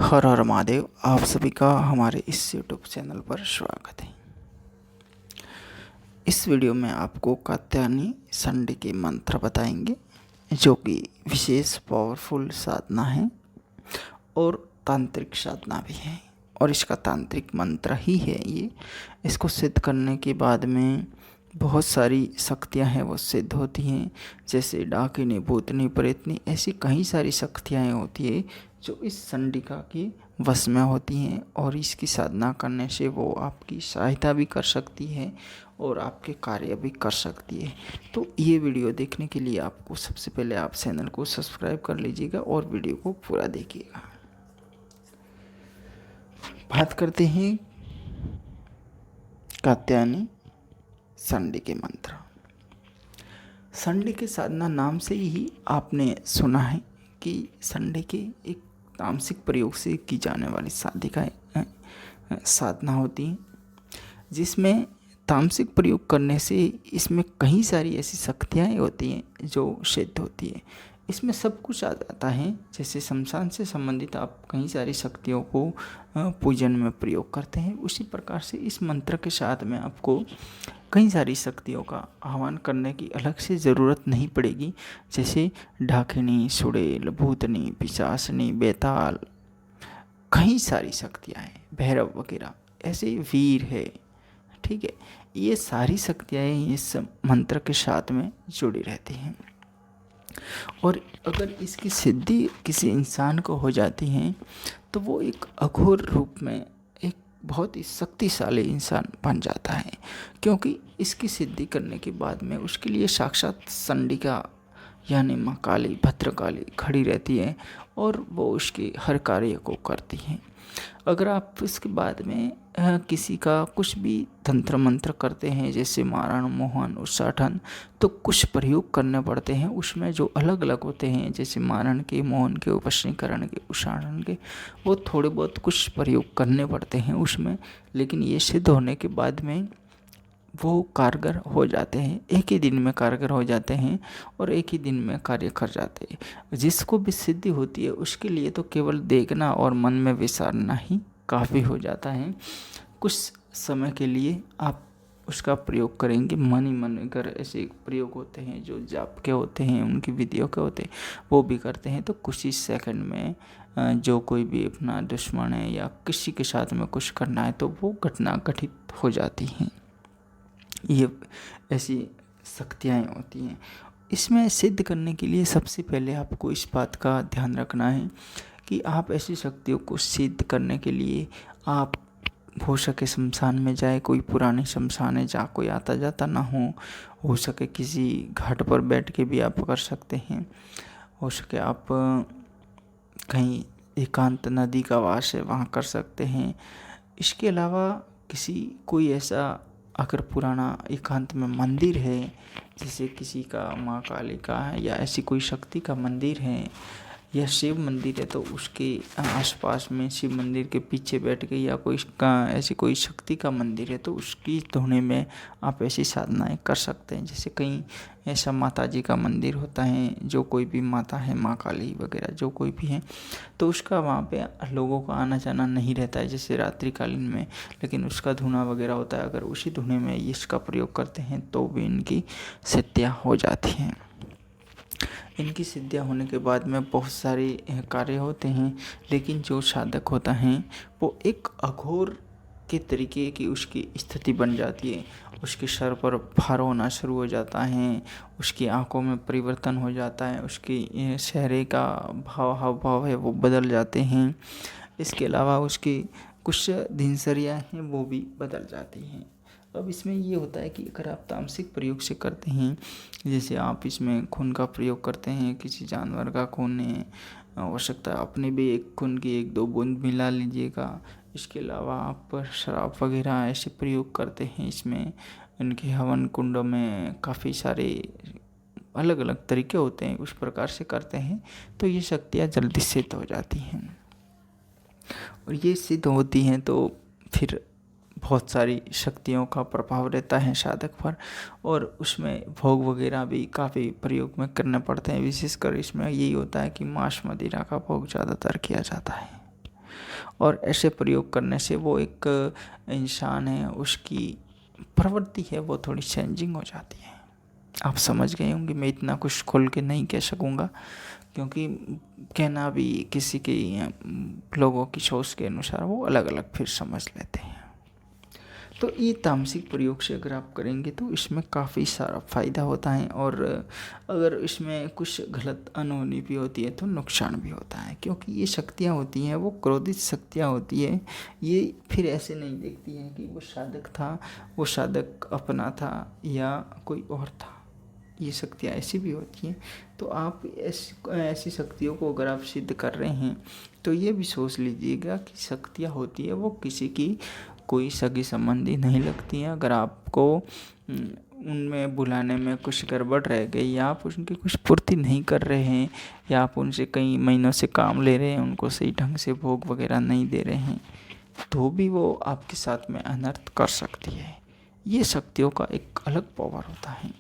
हर हर महादेव। आप सभी का हमारे इस यूट्यूब चैनल पर स्वागत है। इस वीडियो में आपको कात्यायनी संडे के मंत्र बताएंगे जो कि विशेष पावरफुल साधना है और तांत्रिक साधना भी है और इसका तांत्रिक मंत्र ही है ये। इसको सिद्ध करने के बाद में बहुत सारी शक्तियां हैं वो सिद्ध होती हैं, जैसे डाकिनी, भूतनी, प्रेतनी, ऐसी कई सारी शक्तियाँ होती है जो इस संडिका के वश में होती हैं और इसकी साधना करने से वो आपकी सहायता भी कर सकती है और आपके कार्य भी कर सकती है। तो ये वीडियो देखने के लिए आपको सबसे पहले आप चैनल को सब्सक्राइब कर लीजिएगा और वीडियो को पूरा देखिएगा। बात करते हैं कात्यायनी संडे के मंत्र। संडे के साधना नाम से ही आपने सुना है कि संडे के एक तामसिक प्रयोग से की जाने वाली साधना होती है, जिसमें तामसिक प्रयोग करने से इसमें कई सारी ऐसी शक्तियाँ होती हैं जो सिद्ध होती है। इसमें सब कुछ आ जाता है, जैसे शमशान से संबंधित आप कई सारी शक्तियों को पूजन में प्रयोग करते हैं, उसी प्रकार से इस मंत्र के साथ में आपको कई सारी शक्तियों का आह्वान करने की अलग से ज़रूरत नहीं पड़ेगी। जैसे डाकिनी, सुड़ेल, भूतनी, पिशाचनी, बेताल, कई सारी शक्तियाँ हैं, भैरव वगैरह, ऐसे वीर है। ठीक है, ये सारी शक्तियाँ इस मंत्र के साथ में जुड़ी रहती हैं और अगर इसकी सिद्धि किसी इंसान को हो जाती है तो वो एक अघोर रूप में एक बहुत ही शक्तिशाली इंसान बन जाता है, क्योंकि इसकी सिद्धि करने के बाद में उसके लिए साक्षात संडिका यानी माँ काली, भद्रकाली खड़ी रहती है और वो उसके हर कार्य को करती है। अगर आप इसके बाद में किसी का कुछ भी तंत्र मंत्र करते हैं, जैसे मारण, मोहन, उच्चाटन, तो कुछ प्रयोग करने पड़ते हैं उसमें जो अलग अलग होते हैं, जैसे मारण के, मोहन के, उपस्नीकरण के, उच्चाटन के, वो थोड़े बहुत कुछ प्रयोग करने पड़ते हैं उसमें, लेकिन ये सिद्ध होने के बाद में वो कारगर हो जाते हैं, एक ही दिन में कारगर हो जाते हैं और एक ही दिन में कार्य कर जाते हैं। जिसको भी सिद्धि होती है उसके लिए तो केवल देखना और मन में विचारना ही काफ़ी हो जाता है। कुछ समय के लिए आप उसका प्रयोग करेंगे, मन ही मन अगर ऐसे प्रयोग होते हैं जो जाप के होते हैं, उनकी विधियों के होते हैं, वो भी करते हैं तो कुछ ही सेकंड में जो कोई भी अपना दुश्मन है या किसी के साथ में कुछ करना है तो वो घटना घटित हो जाती हैं। ये ऐसी शक्तियाँ होती हैं। इसमें सिद्ध करने के लिए सबसे पहले आपको इस बात का ध्यान रखना है कि आप ऐसी शक्तियों को सिद्ध करने के लिए आप हो सके शमशान में जाए, कोई पुराने शमशान है जहाँ कोई आता जाता ना हो सके किसी घाट पर बैठ के भी आप कर सकते हैं, हो सके आप कहीं एकांत नदी का वास है वहाँ कर सकते हैं। इसके अलावा कोई ऐसा अगर पुराना एकांत में मंदिर है, जैसे किसी का माँ काली का है या ऐसी कोई शक्ति का मंदिर है या शिव मंदिर है, तो उसके आसपास में शिव मंदिर के पीछे बैठ के या ऐसी कोई शक्ति का मंदिर है तो उसकी धुने में आप ऐसी साधनाएं कर सकते हैं। जैसे कहीं ऐसा माता जी का मंदिर होता है, जो कोई भी माता है, माँ काली वगैरह जो कोई भी है, तो उसका वहाँ पे लोगों का आना जाना नहीं रहता है जैसे रात्रिकालीन में, लेकिन उसका धुना वगैरह होता है। अगर उसी धुने में इसका प्रयोग करते हैं तो भी इनकी सिद्धियाँ हो जाती हैं। इनकी सिद्धियाँ होने के बाद में बहुत सारे कार्य होते हैं, लेकिन जो साधक होता है वो एक अघोर के तरीके की उसकी स्थिति बन जाती है। उसके सर पर भार होना शुरू हो जाता है, उसकी आंखों में परिवर्तन हो जाता है, उसकी चेहरे का हाव भाव है वो बदल जाते हैं। इसके अलावा उसकी कुछ दिनचर्या हैं वो भी बदल जाती हैं। अब इसमें ये होता है कि अगर आप तामसिक प्रयोग से करते हैं, जैसे आप इसमें खून का प्रयोग करते हैं, किसी जानवर का खून है, हो सकता है अपने भी एक खून की 1-2 बूंद मिला लीजिएगा। इसके अलावा आप शराब वगैरह ऐसे प्रयोग करते हैं, इसमें इनके हवन कुंडों में काफ़ी सारे अलग अलग तरीके होते हैं, उस प्रकार से करते हैं तो ये शक्तियाँ जल्दी सिद्ध हो जाती हैं। और ये सिद्ध होती हैं तो फिर बहुत सारी शक्तियों का प्रभाव रहता है साधक पर, और उसमें भोग वगैरह भी काफ़ी प्रयोग में करने पड़ते हैं। विशेषकर इसमें यही होता है कि मांस मदिरा का भोग ज़्यादातर किया जाता है। और ऐसे प्रयोग करने से वो एक इंसान है, उसकी प्रवृत्ति है वो थोड़ी चेंजिंग हो जाती है। आप समझ गए होंगे, मैं इतना कुछ खोल के नहीं कह सकूँगा क्योंकि कहना भी किसी के लोगों की सोच के अनुसार वो अलग अलग फिर समझ लेते हैं। तो ये तामसिक प्रयोग से अगर आप करेंगे तो इसमें काफ़ी सारा फ़ायदा होता है, और अगर इसमें कुछ गलत अनहोनी भी होती है तो नुकसान भी होता है, क्योंकि ये शक्तियाँ होती हैं वो क्रोधित शक्तियाँ होती है। ये फिर ऐसे नहीं देखती हैं कि वो साधक था, वो साधक अपना था या कोई और था। ये शक्तियाँ ऐसी भी होती हैं। तो आप ऐसी शक्तियों को अगर आप सिद्ध कर रहे हैं तो ये भी सोच लीजिएगा कि शक्तियाँ होती है वो किसी की कोई सगी संबंधी नहीं लगती हैं। अगर आपको उनमें बुलाने में कुछ गड़बड़ रह गई या आप उनकी कुछ पूर्ति नहीं कर रहे हैं या आप उनसे कई महीनों से काम ले रहे हैं, उनको सही ढंग से भोग वगैरह नहीं दे रहे हैं, तो भी वो आपके साथ में अनर्थ कर सकती है। ये शक्तियों का एक अलग पावर होता है।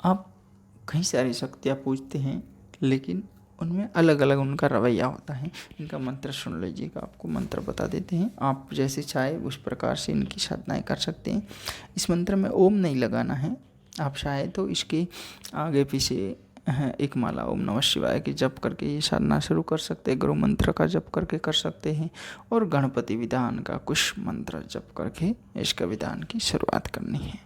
आप कई सारी शक्तियाँ पूजते हैं लेकिन उनमें अलग अलग उनका रवैया होता है। इनका मंत्र सुन लीजिएगा, आपको मंत्र बता देते हैं, आप जैसे चाहे उस प्रकार से इनकी साधनाएं कर सकते हैं। इस मंत्र में ओम नहीं लगाना है, आप चाहे तो इसके आगे पीछे एक माला ओम नमः शिवाय की जप करके ये साधना शुरू कर सकते हैं, गुरु मंत्र का जप करके कर सकते हैं, और गणपति विधान का कुछ मंत्र जप करके इसका विधान की शुरुआत करनी है।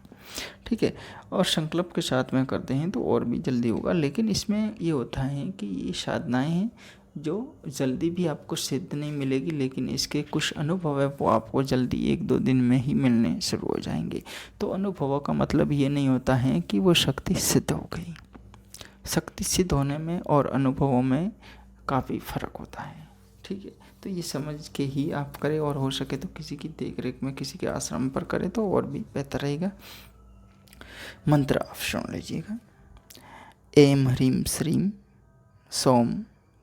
ठीक है, और संकल्प के साथ में करते हैं तो और भी जल्दी होगा। लेकिन इसमें ये होता है कि ये साधनाएं हैं जो जल्दी भी आपको सिद्ध नहीं मिलेगी, लेकिन इसके कुछ अनुभव है वो आपको जल्दी 1-2 दिन में ही मिलने शुरू हो जाएंगे। तो अनुभवों का मतलब ये नहीं होता है कि वो शक्ति सिद्ध हो गई। शक्ति सिद्ध होने में और अनुभवों में काफ़ी फर्क होता है। ठीक है, तो ये समझ के ही आप करें, और हो सके तो किसी की देख रेख में किसी के आश्रम पर करें तो और भी बेहतर रहेगा। मंत्र आप सुन लीजिएगा। एम ह्रीम श्रीम सोम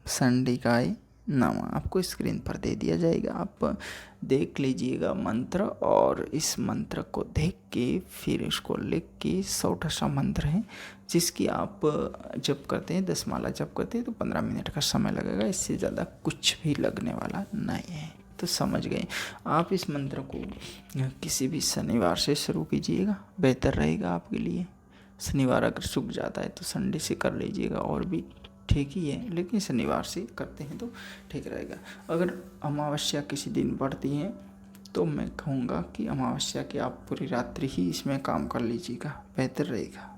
संडिकाय नमः। आपको स्क्रीन पर दे दिया जाएगा, आप देख लीजिएगा मंत्र, और इस मंत्र को देख के फिर इसको लिख के 100 मंत्र है जिसकी आप जप करते हैं, 10 माला जप करते हैं तो 15 मिनट का समय लगेगा, इससे ज़्यादा कुछ भी लगने वाला नहीं है। तो समझ गए आप। इस मंत्र को किसी भी शनिवार से शुरू कीजिएगा, बेहतर रहेगा आपके लिए। शनिवार अगर सूख जाता है तो संडे से कर लीजिएगा और भी ठीक ही है, लेकिन शनिवार से करते हैं तो ठीक रहेगा। अगर अमावस्या किसी दिन पड़ती है तो मैं कहूँगा कि अमावस्या की आप पूरी रात्रि ही इसमें काम कर लीजिएगा, बेहतर रहेगा।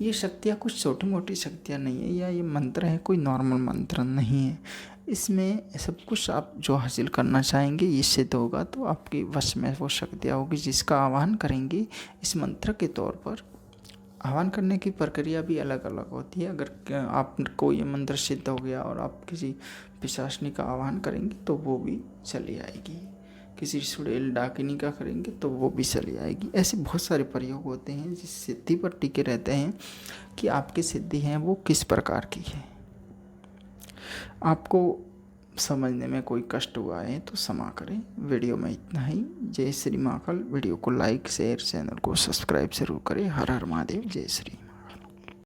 ये शक्तियाँ कुछ छोटी मोटी शक्तियाँ नहीं है, या ये मंत्र है कोई नॉर्मल मंत्र नहीं है। इसमें सब कुछ आप जो हासिल करना चाहेंगे ये सिद्ध होगा, तो आपके वश में वो शक्तियाँ होगी जिसका आह्वान करेंगे। इस मंत्र के तौर पर आह्वान करने की प्रक्रिया भी अलग अलग होती है। अगर आपको ये मंत्र सिद्ध हो गया और आप किसी पिशाचनी का आह्वान करेंगे तो वो भी चली आएगी, किसी सुड़ेल डाकिनी का करेंगे तो वो भी चली आएगी। ऐसे बहुत सारे प्रयोग होते हैं जिस सिद्धि पर टिके रहते हैं कि आपकी सिद्धि है वो किस प्रकार की है। आपको समझने में कोई कष्ट हुआ है तो क्षमा करें। वीडियो में इतना ही। जय श्री महाकाल। वीडियो को लाइक शेयर, चैनल को सब्सक्राइब जरूर करें। हर हर महादेव। जय श्री।